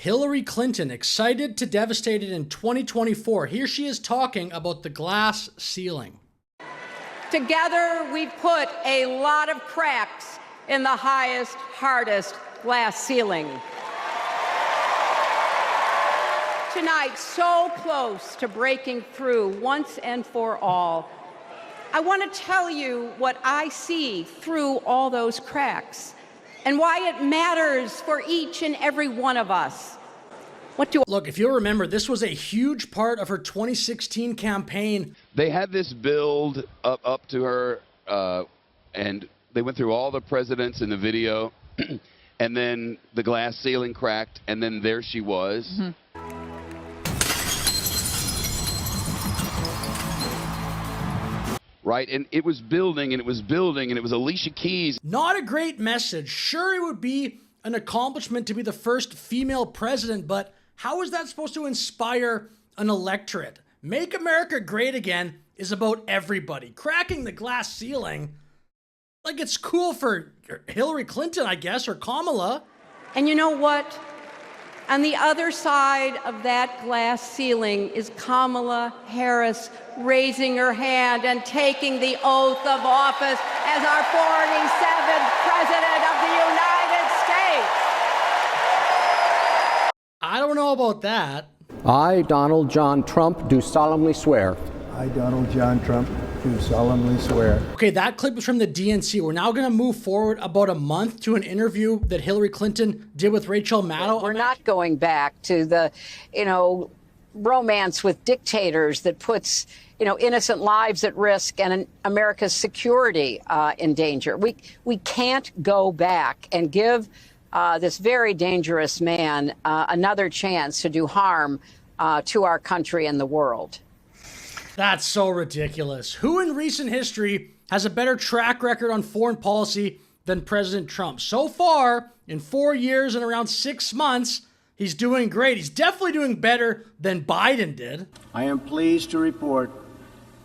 Hillary Clinton excited to devastated in 2024. Here she is talking about the glass ceiling. Together, we've put a lot of cracks in the highest, hardest glass ceiling. Tonight, so close to breaking through once and for all. I want to tell you what I see through all those cracks and why it matters for each and every one of us. Look, if you'll remember, this was a huge part of her 2016 campaign. They had this build up to her, and they went through all the presidents in the video, and then the glass ceiling cracked, and then there she was. Mm-hmm. Right, and it was building, and it was building, and it was Alicia Keys. Not a great message. Sure, it would be an accomplishment to be the first female president, but how is that supposed to inspire an electorate? Make America Great Again is about everybody. Cracking the glass ceiling, like it's cool for Hillary Clinton, I guess, or Kamala. And you know what? On the other side of that glass ceiling is Kamala Harris raising her hand and taking the oath of office as our 47th President of the United States. I don't know about that. I, Donald John Trump, do solemnly swear. I, Donald John Trump, do solemnly swear. Okay, that clip was from the DNC. We're now going to move forward about a month to an interview that Hillary Clinton did with Rachel Maddow. We're not going back to the, romance with dictators that puts, innocent lives at risk and America's security in danger. We can't go back and give this very dangerous man another chance to do harm to our country and the world. That's so ridiculous. Who in recent history has a better track record on foreign policy than President Trump? So far, in 4 years and around 6 months, he's doing great. He's definitely doing better than Biden did. I am pleased to report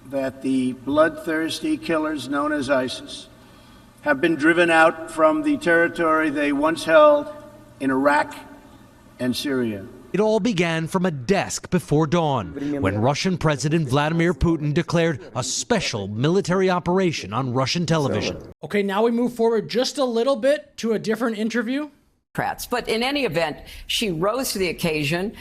that the bloodthirsty killers known as ISIS have been driven out from the territory they once held in Iraq and Syria. It all began from a desk before dawn when Russian President Vladimir Putin declared a special military operation on Russian television. Okay, now we move forward just a little bit to a different interview. But in any event, she rose to the occasion.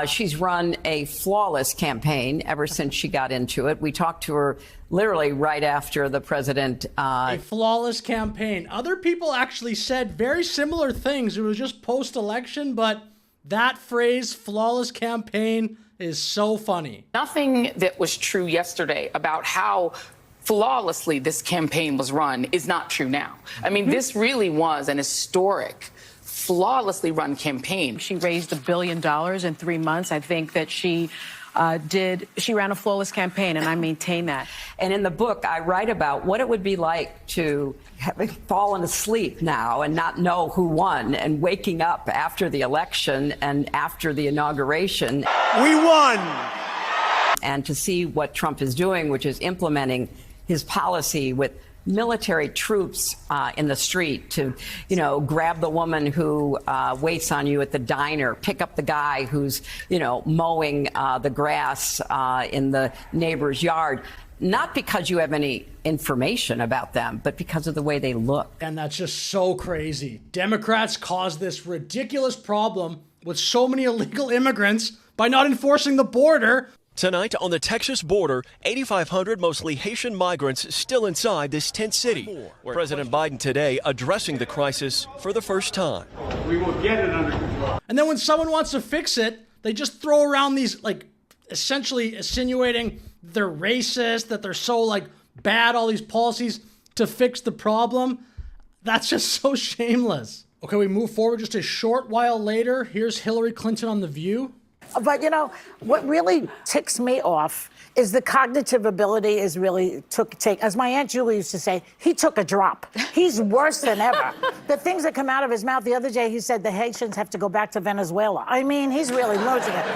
She's run a flawless campaign ever since she got into it. We talked to her literally right after the president. A flawless campaign. Other people actually said very similar things. It was just post-election, but that phrase, flawless campaign, is so funny. Nothing that was true yesterday about how flawlessly this campaign was run is not true now. I mean, this really was an historic, flawlessly run campaign. She raised $1 billion in 3 months. I think that she ran a flawless campaign, and I maintain that. And in the book, I write about what it would be like to have fallen asleep now and not know who won, and waking up after the election and after the inauguration. We won! And to see what Trump is doing, which is implementing his policy with military troops in the street to, grab the woman who waits on you at the diner, pick up the guy who's, mowing the grass in the neighbor's yard. Not because you have any information about them, but because of the way they look. And that's just so crazy. Democrats caused this ridiculous problem with so many illegal immigrants by not enforcing the border. Tonight on the Texas border, 8,500 mostly Haitian migrants still inside this tent city. President Biden today addressing the crisis for the first time. We will get it under control. And then when someone wants to fix it, they just throw around these, essentially insinuating they're racist, that they're so, bad, all these policies to fix the problem. That's just so shameless. Okay, we move forward just a short while later. Here's Hillary Clinton on The View. But, what really ticks me off is the cognitive ability is really as my Aunt Julie used to say, he took a drop. He's worse than ever. The things that come out of his mouth. The other day, he said the Haitians have to go back to Venezuela. I mean, he's really losing it.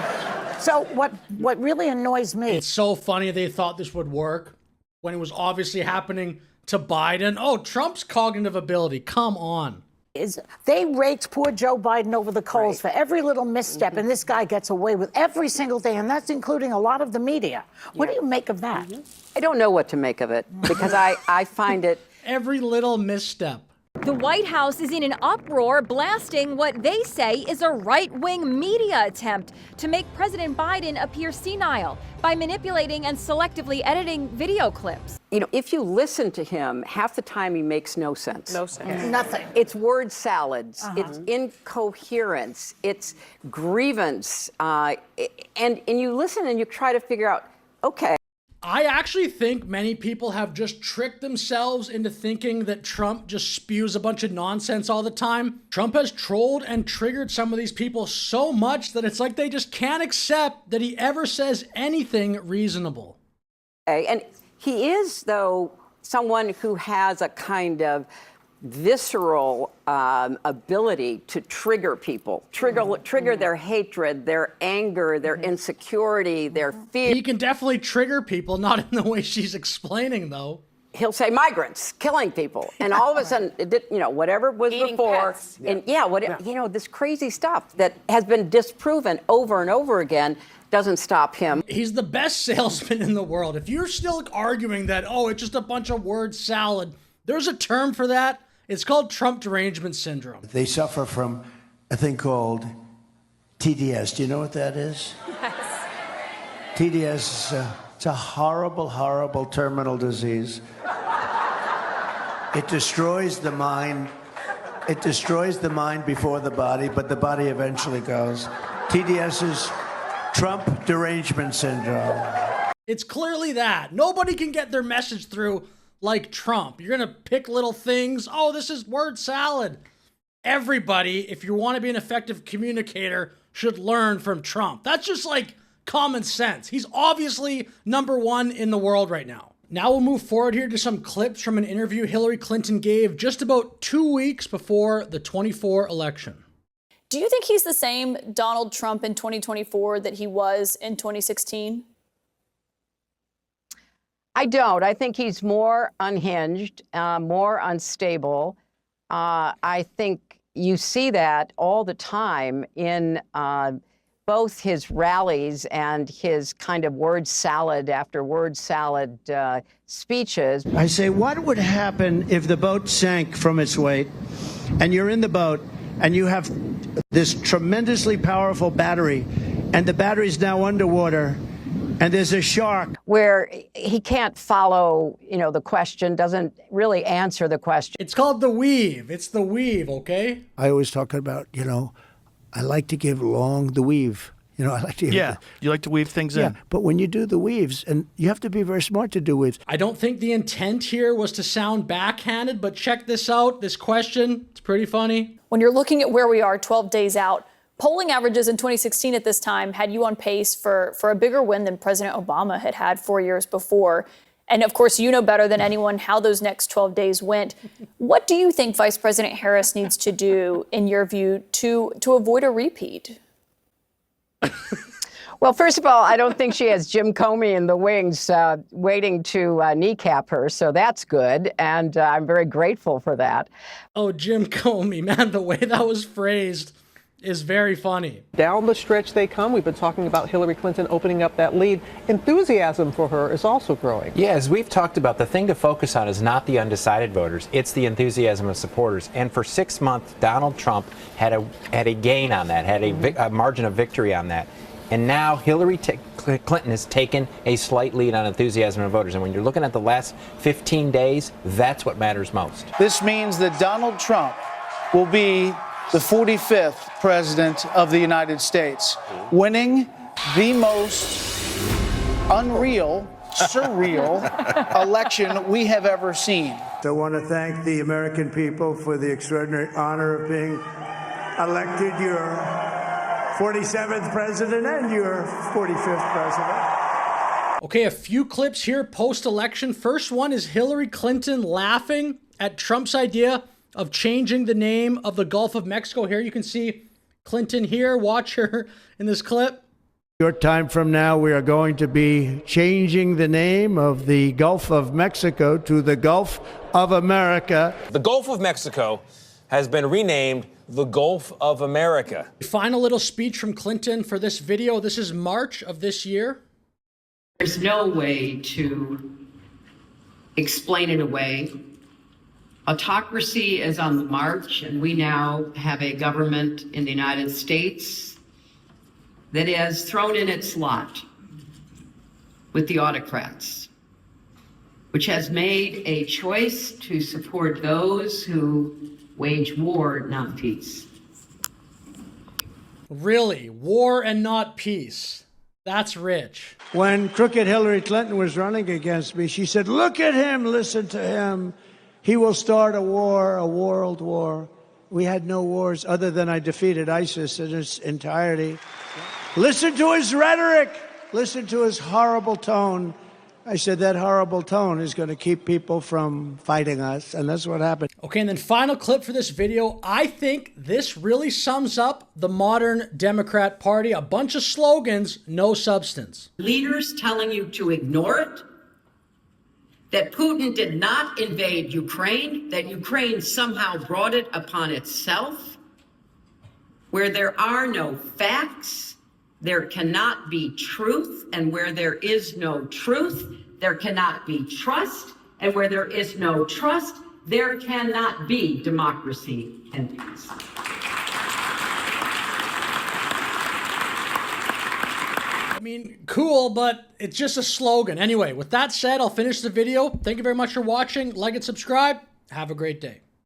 So what really annoys me. It's so funny they thought this would work when it was obviously happening to Biden. Oh, Trump's cognitive ability. Come on. They raked poor Joe Biden over the coals for every little misstep, and this guy gets away with every single thing, and that's including a lot of the media. What do you make of that? I don't know what to make of it because I find it every little misstep. The White House is in an uproar, blasting what they say is a right-wing media attempt to make President Biden appear senile by manipulating and selectively editing video clips. You know, if you listen to him, half the time he makes no sense. No sense. Nothing. It's word salads. It's incoherence. It's grievance. And you listen and you try to figure out, okay. I actually think many people have just tricked themselves into thinking that Trump just spews a bunch of nonsense all the time. Trump has trolled and triggered some of these people so much that it's like they just can't accept that he ever says anything reasonable. And he is, though, someone who has a kind of visceral ability to trigger people, trigger their hatred, their anger, their insecurity, their fear. He can definitely trigger people, not in the way she's explaining, though. He'll say migrants killing people, and all of a sudden, whatever was Eating before, pets. and this crazy stuff that has been disproven over and over again doesn't stop him. He's the best salesman in the world. If you're still arguing that, it's just a bunch of word salad, there's a term for that. It's called Trump derangement syndrome. They suffer from a thing called TDS. Do you know what that is? Yes. TDS is it's a horrible, horrible terminal disease. It destroys the mind. It destroys the mind before the body, but the body eventually goes. TDS is Trump derangement syndrome. It's clearly that. Nobody can get their message through like Trump. You're going to pick little things. Oh, this is word salad. Everybody, if you want to be an effective communicator, should learn from Trump. That's just like common sense. He's obviously number one in the world right now. Now we'll move forward here to some clips from an interview Hillary Clinton gave just about 2 weeks before the 2024 election. Do you think he's the same Donald Trump in 2024 that he was in 2016? I don't. I think he's more unhinged, more unstable. I think you see that all the time in both his rallies and his kind of word salad after word salad speeches. I say, what would happen if the boat sank from its weight and you're in the boat and you have this tremendously powerful battery and the battery's now underwater? And there's a shark. Where he can't follow, the question, doesn't really answer the question. It's called the weave. It's the weave, okay? I always talk about, I like to give long the weave. I like to give you like to weave things in. But when you do the weaves, and you have to be very smart to do weaves. I don't think the intent here was to sound backhanded, but check this out. This question, it's pretty funny. When you're looking at where we are 12 days out, polling averages in 2016 at this time had you on pace for a bigger win than President Obama had 4 years before. And of course, you know better than anyone how those next 12 days went. What do you think Vice President Harris needs to do, in your view, to avoid a repeat? Well, first of all, I don't think she has Jim Comey in the wings waiting to kneecap her, so that's good, and I'm very grateful for that. Oh, Jim Comey, man, the way that was phrased is very funny. Down the stretch they come. We've been talking about Hillary Clinton opening up that lead. Enthusiasm for her is also growing. Yeah, as we've talked about, the thing to focus on is not the undecided voters. It's the enthusiasm of supporters. And for 6 months, Donald Trump had a gain on that, had a margin of victory on that. And now Hillary Clinton has taken a slight lead on enthusiasm of voters. And when you're looking at the last 15 days, that's what matters most. This means that Donald Trump will be the 45th president of the United States, winning the most unreal, surreal election we have ever seen. I want to thank the American people for the extraordinary honor of being elected your 47th president and your 45th president. Okay, a few clips here post-election. First one is Hillary Clinton laughing at Trump's idea of changing the name of the Gulf of Mexico. Here you can see Clinton here. Watch her in this clip. Short time from now, we are going to be changing the name of the Gulf of Mexico to the Gulf of America. The Gulf of Mexico has been renamed the Gulf of America. Final little speech from Clinton for this video. This is March of this year. There's no way to explain it away. Autocracy is on the march, and we now have a government in the United States that has thrown in its lot with the autocrats, which has made a choice to support those who wage war, not peace. Really? War and not peace. That's rich. When crooked Hillary Clinton was running against me, she said, look at him, listen to him. He will start a war, a world war. We had no wars other than I defeated ISIS in its entirety. Listen to his rhetoric. Listen to his horrible tone. I said that horrible tone is going to keep people from fighting us, and that's what happened. Okay, and then final clip for this video. I think this really sums up the modern Democrat Party. A bunch of slogans, no substance. Leaders telling you to ignore it, that Putin did not invade Ukraine, that Ukraine somehow brought it upon itself, where there are no facts, there cannot be truth, and where there is no truth, there cannot be trust, and where there is no trust, there cannot be democracy and peace. I mean, cool, but it's just a slogan. Anyway, with that said, I'll finish the video. Thank you very much for watching. Like and subscribe. Have a great day.